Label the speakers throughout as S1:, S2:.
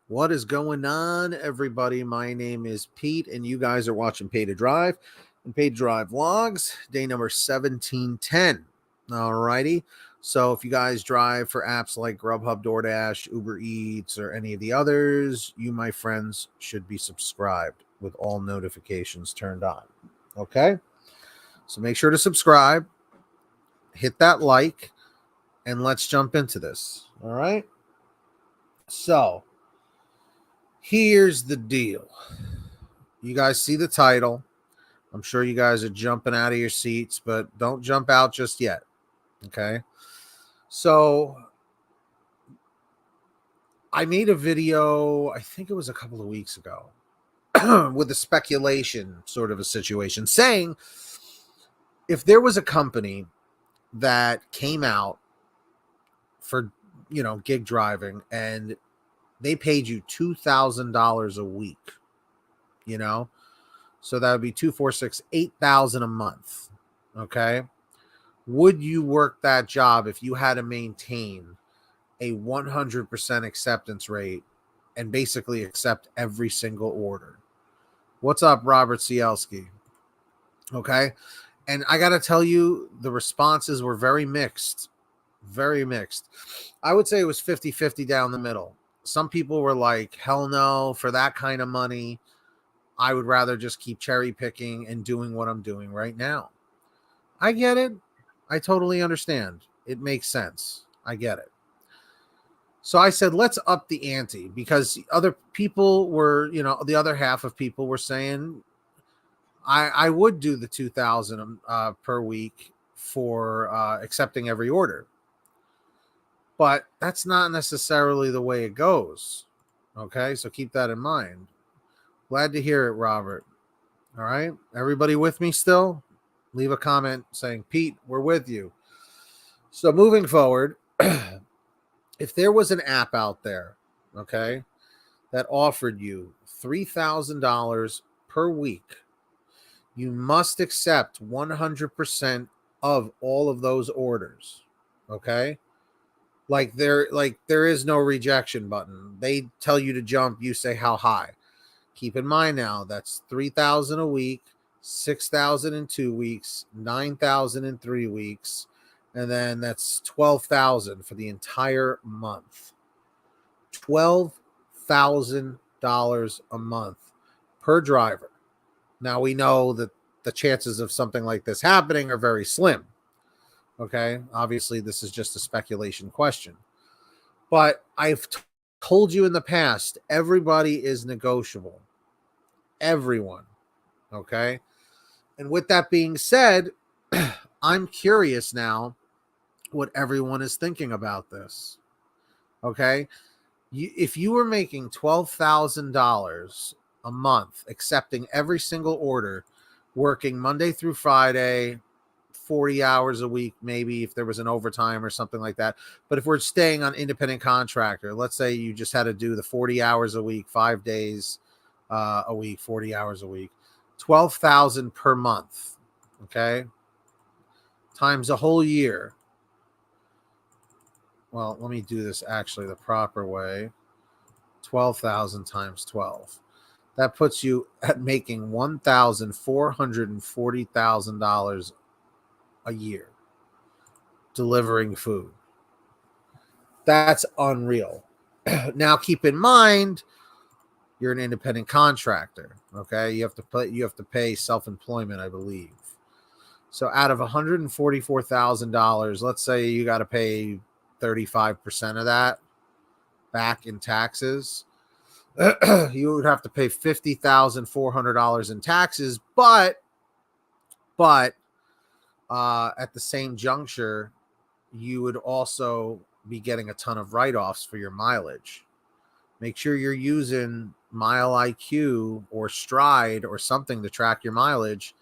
S1: What is going on, everybody? My name is Pete, and you guys are watching Pay to Drive and Pay to Drive Vlogs, day number 1710. All righty. So, if you guys drive for apps like GrubHub, DoorDash, Uber Eats, or any of the others, you, my friends, should be subscribed with all notifications turned on. Okay? So, make sure to subscribe, hit that like, and let's jump into this. All right? So, here's the deal. You guys see the title. I'm sure you guys are jumping out of your seats, but don't jump out just yet. Okay. So I made a video, I think it was a couple of weeks ago, with a speculation sort of a situation saying if there was a company that came out for, gig driving and they paid you $2,000 a week, so that would be 2, 4, 6, 8,000 a month. Okay. Would you work that job if you had to maintain a 100% acceptance rate and basically accept every single order? What's up, Robert Cielski? Okay. And I got to tell you, the responses were very mixed. Very mixed. I would say it was 50-50 down the middle. Some people were like, hell no, for that kind of money, I would rather just keep cherry picking and doing what I'm doing right now. I get it. I totally understand. It makes sense. I get it. So I said, let's up the ante, because other people were, the other half of people were saying, I would do the 2,000 per week for accepting every order. But that's not necessarily the way it goes. Okay, so keep that in mind. Glad to hear it, Robert. All right, everybody with me still? Leave a comment saying, Pete, we're with you. So moving forward, if there was an app out there, okay, that offered you $3,000 per week, you must accept 100% of all of those orders. Okay. Like there is no rejection button. They tell you to jump, you say how high. Keep in mind now, that's 3,000 a week, 6,000 in 2 weeks, 9,000 in 3 weeks, and then that's 12,000 for the entire month. $12,000 a month per driver. Now we know that the chances of something like this happening are very slim. Okay, obviously this is just a speculation question, but I've told you in the past, everybody is negotiable. Everyone. Okay. And with that being said, I'm curious now what everyone is thinking about this. Okay. If you were making $12,000 a month, accepting every single order, working Monday through Friday, 40 hours a week, maybe if there was an overtime or something like that. But if we're staying on independent contractor, let's say you just had to do the 40 hours a week, 5 days a week, 40 hours a week, 12,000 per month. Okay. Times a whole year. Well, let me do this actually the proper way. 12,000 times 12. That puts you at making $1,440,000 a year delivering food. That's unreal. Now keep in mind, you're an independent contractor. Okay. You have to pay self-employment, I believe. So out of $144,000, let's say you got to pay 35% of that back in taxes. You would have to pay $50,400 in taxes, but at the same juncture, you would also be getting a ton of write-offs for your mileage. Make sure you're using Mile IQ or Stride or something to track your mileage,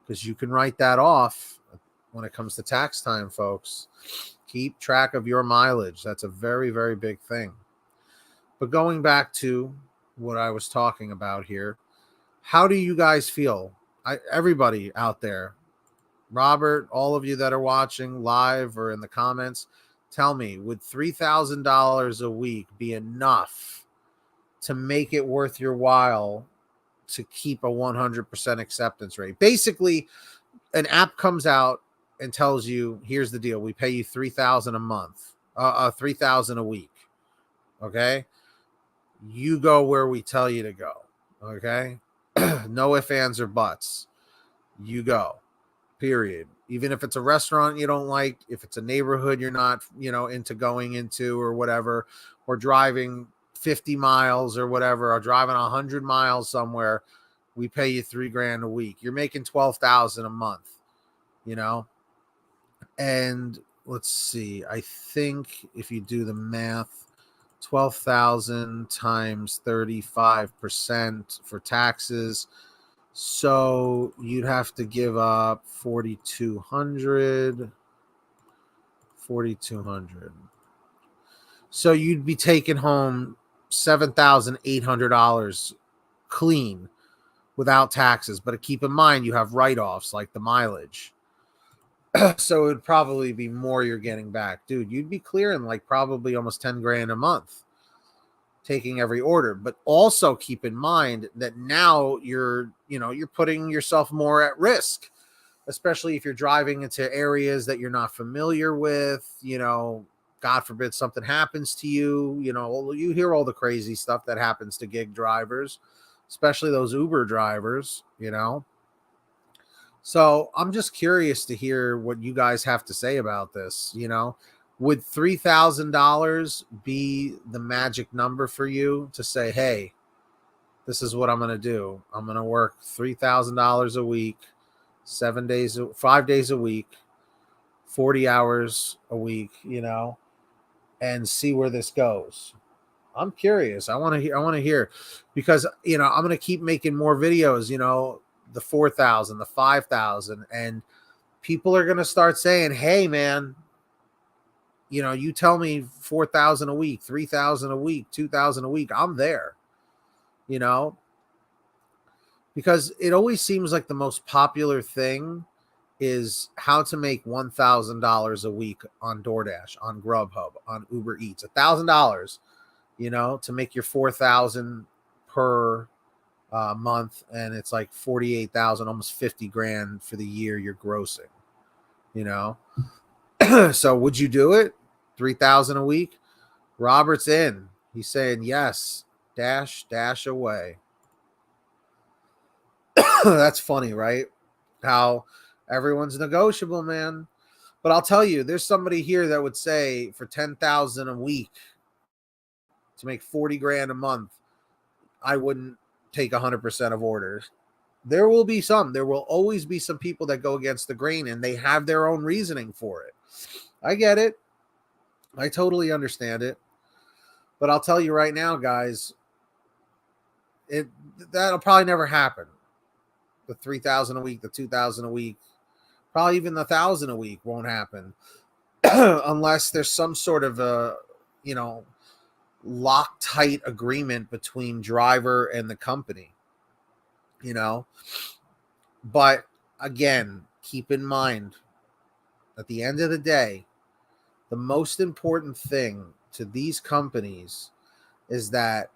S1: because you can write that off when it comes to tax time, folks. Keep track of your mileage. That's a very, very big thing. But going back to what I was talking about here, how do you guys feel? Everybody out there, Robert, all of you that are watching live or in the comments, tell me, would $3,000 a week be enough to make it worth your while to keep a 100% acceptance rate. Basically, an app comes out and tells you, here's the deal. We pay you $3,000 a month, $3,000 a week. Okay. You go where we tell you to go. Okay. No ifs, ands, or buts. You go. Period. Even if it's a restaurant you don't like, if it's a neighborhood you're not, into going into or whatever, or driving 50 miles or whatever, or driving 100 miles somewhere, we pay you $3,000 a week. You're making 12,000 a month, and let's see. I think if you do the math, 12,000 times 35% for taxes. So you'd have to give up 4,200. So you'd be taking home $7,800 clean without taxes. But keep in mind, you have write-offs like the mileage. So it would probably be more you're getting back. Dude, you'd be clearing like probably almost 10 grand a month taking every order. But also keep in mind that now you're putting yourself more at risk, especially if you're driving into areas that you're not familiar with. God forbid something happens to you. You hear all the crazy stuff that happens to gig drivers, especially those Uber drivers. So I'm just curious to hear what you guys have to say about this. Would $3,000 be the magic number for you to say, hey, this is what I'm going to do. I'm going to work $3,000 a week, 5 days a week, 40 hours a week, and see where this goes. I'm curious. I want to hear because, I'm going to keep making more videos, the 4,000, the 5,000, and people are going to start saying, hey, man, you tell me 4,000 a week, 3,000 a week, 2,000 a week. I'm there, because it always seems like the most popular thing is how to make $1,000 a week on DoorDash, on GrubHub, on Uber Eats, $1,000, to make your 4,000 per month. And it's like 48,000, almost 50 grand for the year you're grossing, So would you do it? 3,000 a week? Robert's in. He's saying yes. Dash away. That's funny, right? How everyone's negotiable, man. But I'll tell you, there's somebody here that would say for 10,000 a week to make 40 grand a month, I wouldn't take 100% of orders. There will always be some people that go against the grain, and they have their own reasoning for it. I get it. I totally understand it. But I'll tell you right now, guys, that'll probably never happen. The 3,000 a week, the 2,000 a week, probably even the 1,000 a week won't happen unless there's some sort of a, Loctite agreement between driver and the company, But again, keep in mind, at the end of the day, the most important thing to these companies is that,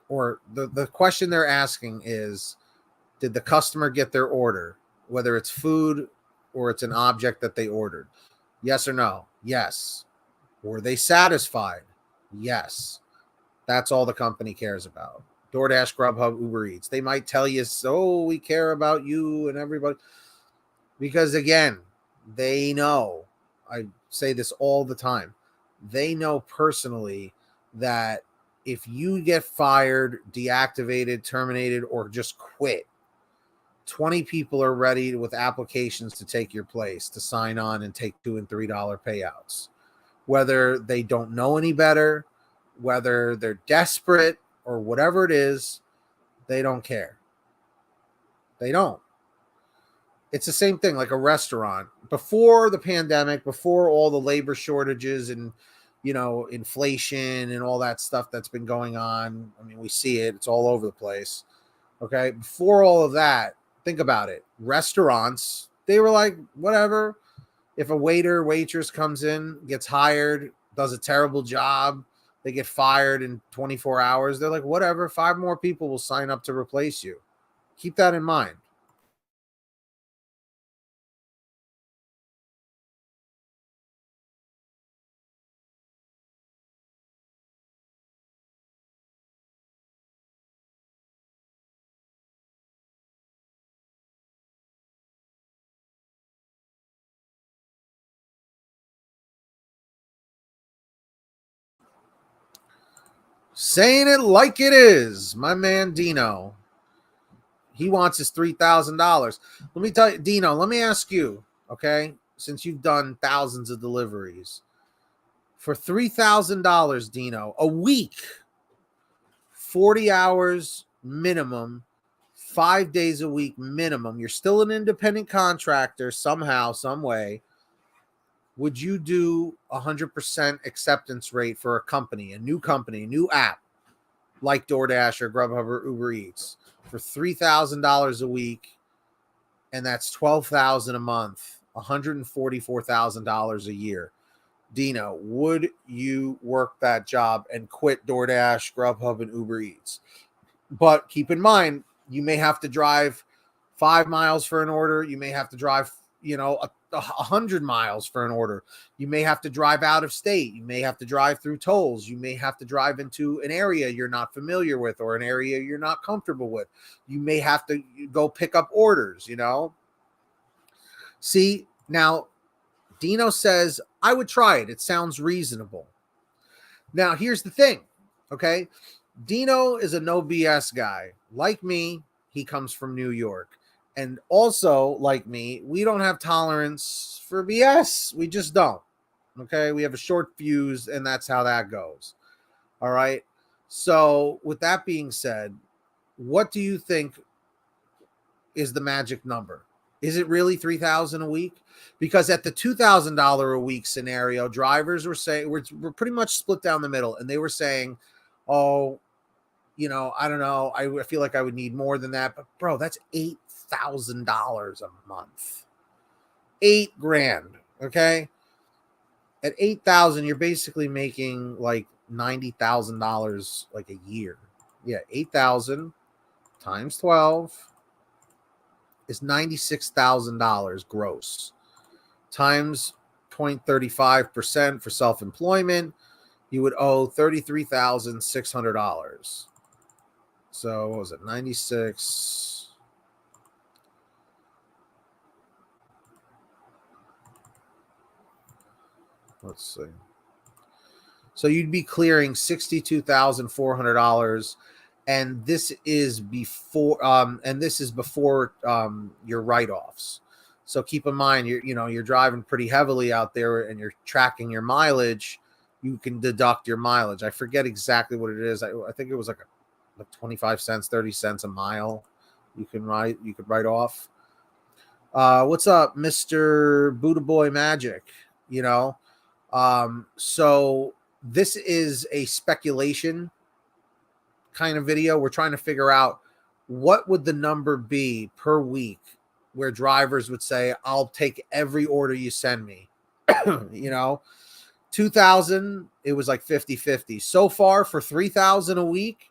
S1: or the question they're asking is, did the customer get their order, whether it's food or it's an object that they ordered? Yes or no? Yes. Were they satisfied? Yes. That's all the company cares about. DoorDash, GrubHub, Uber Eats. They might tell you, so we care about you and everybody. Because again, they know, I say this all the time, they know personally that if you get fired, deactivated, terminated, or just quit, 20 people are ready with applications to take your place, to sign on and take $2 and $3 payouts. Whether they don't know any better, whether they're desperate, or whatever it is, they don't care. They don't. It's the same thing like a restaurant. Before the pandemic, before all the labor shortages and, inflation and all that stuff that's been going on. I mean, we see it. It's all over the place. Okay. Before all of that, think about it. Restaurants, they were like, whatever. If a waiter, waitress comes in, gets hired, does a terrible job, they get fired in 24 hours. They're like, whatever, 5 more people will sign up to replace you. Keep that in mind. Saying it like it is, my man Dino. He wants his $3,000. Let me tell you, Dino, let me ask you, okay, since you've done thousands of deliveries, for $3,000, Dino, a week, 40 hours minimum, 5 days a week minimum, you're still an independent contractor somehow, some way. Would you do 100% acceptance rate for a company, a new app like DoorDash or GrubHub or Uber Eats for $3,000 a week, and that's $12,000 a month, $144,000 a year? Dino, would you work that job and quit DoorDash, GrubHub, and Uber Eats? But keep in mind, you may have to drive 5 miles for an order. You may have to drive, 100 miles for an order. You may have to drive out of state. You may have to drive through tolls. You may have to drive into an area you're not familiar with or an area you're not comfortable with. You may have to go pick up orders, See, now Dino says, I would try it. It sounds reasonable. Now, here's the thing, okay? Dino is a no BS guy. Like me, he comes from New York. And also, like me, we don't have tolerance for BS. We just don't. Okay? We have a short fuse, and that's how that goes. All right? So, with that being said, what do you think is the magic number? Is it really $3,000 a week? Because at the $2,000 a week scenario, drivers were saying we're pretty much split down the middle, and they were saying, "Oh, I don't know. I feel like I would need more than that." But bro, that's $8,000 a month. $8,000. Okay, at 8,000, you're basically making like $90,000 like a year. Yeah, 8,000 times 12 is $96,000 gross. Times 0.35% for self-employment, you would owe $33,600. So what was it? 96. Let's see. So you'd be clearing $62,400, and this is before your write-offs. So keep in mind, you're driving pretty heavily out there, and you're tracking your mileage. You can deduct your mileage. I forget exactly what it is. I think it was like 25 cents, 30 cents a mile. You could write off. What's up, Mr. Buddha Boy Magic? So this is a speculation kind of video. We're trying to figure out what would the number be per week where drivers would say, I'll take every order you send me. 2,000, it was like 50-50. So far for 3,000 a week,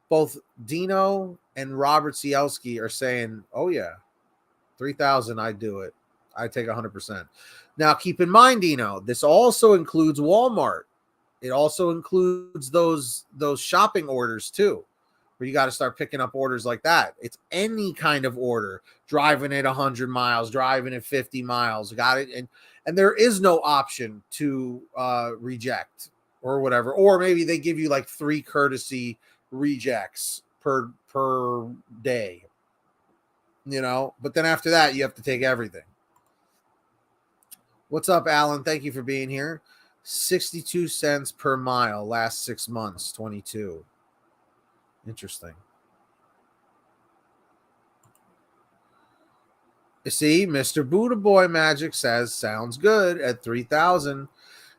S1: both Dino and Robert Cielski are saying, oh yeah, 3,000, I'd do it. I'd take 100%. Now, keep in mind, Dino, this also includes Walmart. It also includes those shopping orders too, where you got to start picking up orders like that. It's any kind of order, driving it 100 miles, driving it 50 miles, got it. And there is no option to reject or whatever. Or maybe they give you like 3 courtesy rejects per day, but then after that, you have to take everything. What's up, Alan? Thank you for being here. 62 cents per mile last 6 months, 22. Interesting. You see, Mr. Buddha Boy Magic says, sounds good at 3,000.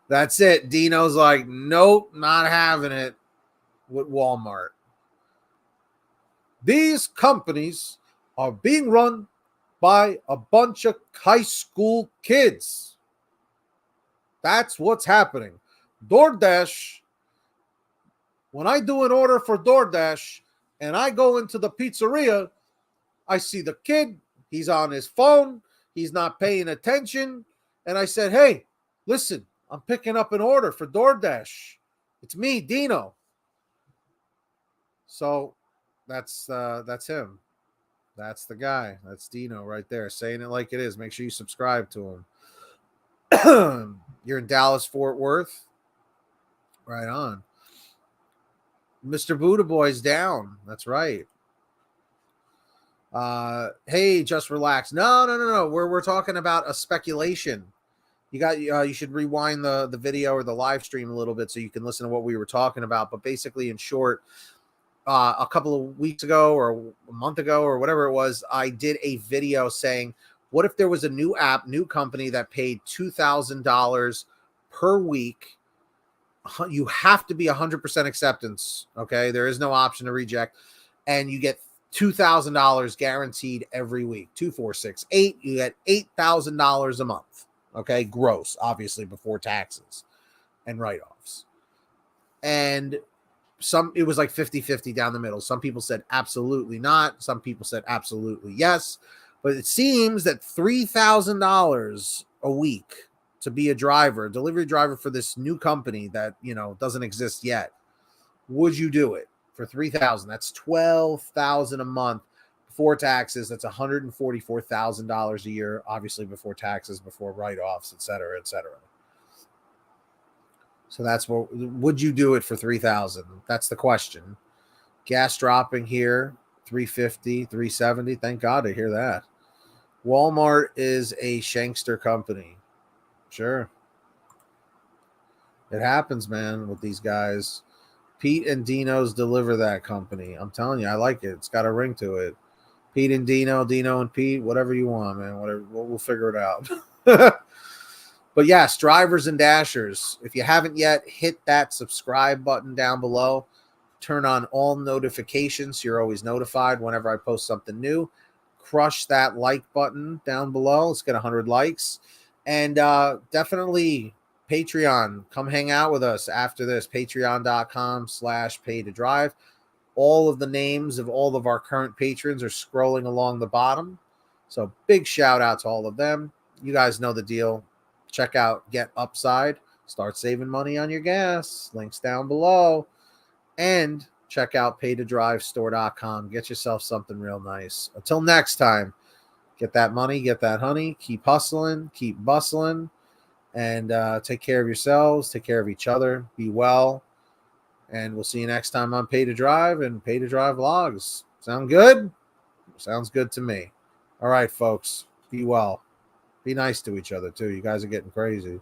S1: That's it. Dino's like, nope, not having it with Walmart. These companies are being run by a bunch of high school kids. That's what's happening. DoorDash When I do an order for DoorDash and I go into the pizzeria, I see the kid, he's on his phone, he's not paying attention. And I said, hey, listen, I'm picking up an order for DoorDash. It's me, Dino. So that's him. That's the guy. That's Dino right there, saying it like it is. Make sure you subscribe to him. You're in Dallas, Fort Worth. Right on. Mr. Buddha Boy's down. That's right. Hey, just relax. No. We're talking about a speculation. You should rewind the video or the live stream a little bit so you can listen to what we were talking about. But basically, in short, a couple of weeks ago or a month ago or whatever it was, I did a video saying, what if there was a new app, new company that paid $2,000 per week? You have to be 100% acceptance. Okay. There is no option to reject. And you get $2,000 guaranteed every week. 2, 4, 6, 8. You get $8,000 a month. Okay. Gross, obviously, before taxes and write-offs. And it was like 50-50 down the middle. Some people said absolutely not. Some people said absolutely yes. But it seems that $3,000 a week to be a delivery driver for this new company that, doesn't exist yet. Would you do it for $3,000? That's $12,000 a month before taxes. That's $144,000 a year, obviously before taxes, before write-offs, et cetera, et cetera. So that's what, would you do it for $3,000? That's the question. Gas dropping here, $3.50, $3.70. Thank God to hear that. Walmart is a shankster company. Sure. It happens, man, with these guys. Pete and Dino's deliver that company. I'm telling you, I like it. It's got a ring to it. Pete and Dino, Dino and Pete, whatever you want, man. Whatever, we'll figure it out. But yes, drivers and dashers, if you haven't yet, hit that subscribe button down below. Turn on all notifications so you're always notified whenever I post something new. Crush that like button down below. Let's get 100 likes. And definitely Patreon. Come hang out with us after this. Patreon.com/pay-to-drive. All of the names of all of our current patrons are scrolling along the bottom. So big shout out to all of them. You guys know the deal. Check out Get Upside. Start saving money on your gas. Links down below. And check out pay-to-drive-store.com. Get yourself something real nice. Until next time, get that money, get that honey. Keep hustling, keep bustling, and take care of yourselves. Take care of each other. Be well. And we'll see you next time on Pay to Drive and Pay to Drive Vlogs. Sound good? Sounds good to me. All right, folks. Be well. Be nice to each other, too. You guys are getting crazy.